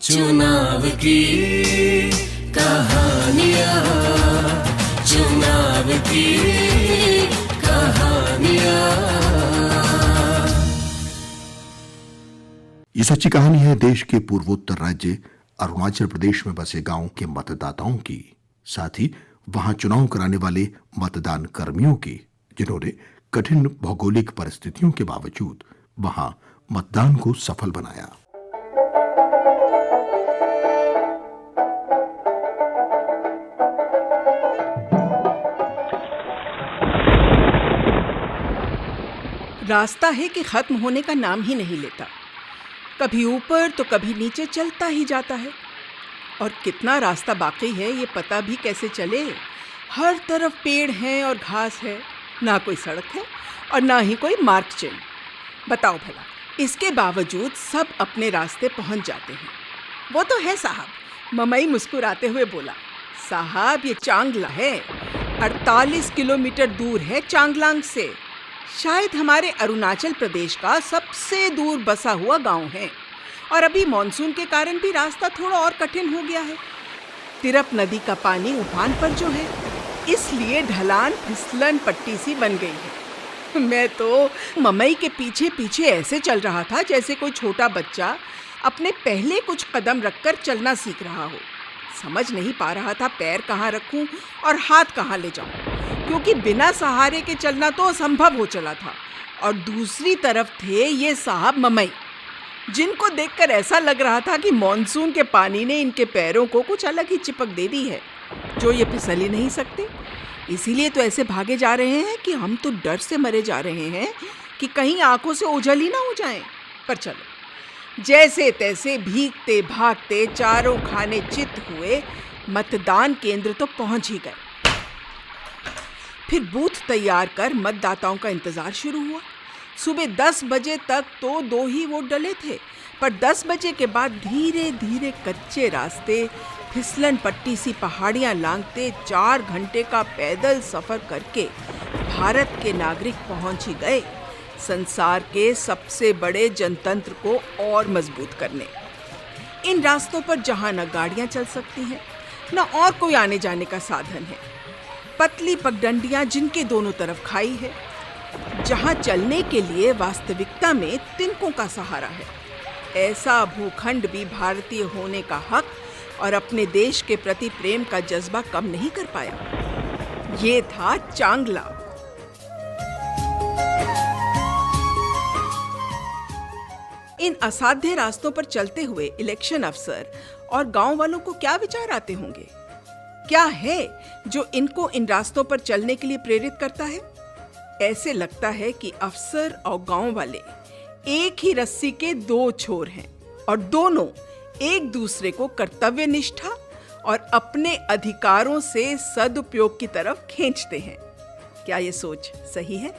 चुनाव की कहानियां, चुनाव की कहानियां। ये सच्ची कहानी है देश के पूर्वोत्तर राज्य अरुणाचल प्रदेश में बसे गांव के मतदाताओं की, साथ ही वहां चुनाव कराने वाले मतदान कर्मियों की, जिन्होंने कठिन भौगोलिक परिस्थितियों के बावजूद वहां मतदान को सफल बनाया। रास्ता है कि खत्म होने का नाम ही नहीं लेता। कभी ऊपर तो कभी नीचे चलता ही जाता है। और कितना रास्ता बाकी है ये पता भी कैसे चले। हर तरफ पेड़ हैं और घास है, ना कोई सड़क है और ना ही कोई मार्ग चिन्ह। बताओ भला, इसके बावजूद सब अपने रास्ते पहुंच जाते हैं। वो तो है साहब, ममई मुस्कुराते हुए बोला। साहब ये चांगला है, 48 किलोमीटर दूर है चांगलांग से। शायद हमारे अरुणाचल प्रदेश का सबसे दूर बसा हुआ गांव है। और अभी मॉनसून के कारण भी रास्ता थोड़ा और कठिन हो गया है। तिरप नदी का पानी उफान पर जो है, इसलिए ढलान फिसलन पट्टी सी बन गई है। मैं तो ममई के पीछे पीछे ऐसे चल रहा था जैसे कोई छोटा बच्चा अपने पहले कुछ कदम रखकर चलना सीख रहा हो। समझ नहीं पा रहा था पैर कहाँ रखूं और हाथ कहाँ ले जाऊं, क्योंकि बिना सहारे के चलना तो असंभव हो चला था। और दूसरी तरफ थे ये साहब ममई, जिनको देखकर ऐसा लग रहा था कि मॉनसून के पानी ने इनके पैरों को कुछ अलग ही चिपक दे दी है, जो ये फिसल ही नहीं सकते। इसीलिए तो ऐसे भागे जा रहे हैं कि हम तो डर से मरे जा रहे हैं कि कहीं आंखों से ओझल ही ना हो जाएं। पर चलो, जैसे तैसे भीगते भागते चारों खाने चित हुए मतदान केंद्र तो पहुंच ही गए। फिर बूथ तैयार कर मतदाताओं का इंतजार शुरू हुआ। सुबह 10 बजे तक तो 2 ही वोट डले थे, पर 10 बजे के बाद धीरे धीरे कच्चे रास्ते, फिसलन पट्टी सी पहाड़ियां लांघते 4 घंटे का पैदल सफर करके भारत के नागरिक पहुंच ही गए संसार के सबसे बड़े जनतंत्र को और मजबूत करने। इन रास्तों पर जहां न गाड़ियां चल सकती हैं, न और कोई आने जाने का साधन है। पतली पगडंडियां जिनके दोनों तरफ खाई है, जहां चलने के लिए वास्तविकता में तिनकों का सहारा है। ऐसा भूखंड भी भारतीय होने का हक और अपने देश के प्रति प्रेम का जज्बा कम नहीं कर पाया। ये था चांगला। इन असाध्य रास्तों पर चलते हुए इलेक्शन अफसर और गांव वालों को क्या विचार आते होंगे? क्या है जो इनको इन रास्तों पर चलने के लिए प्रेरित करता है? ऐसे लगता है कि अफसर और गांव वाले एक ही रस्सी के 2 छोर हैं और दोनों एक दूसरे को कर्तव्य निष्ठा और अपने अधिकारों से सदुपयोग की तरफ खींचते हैं। क्या ये सोच सही है?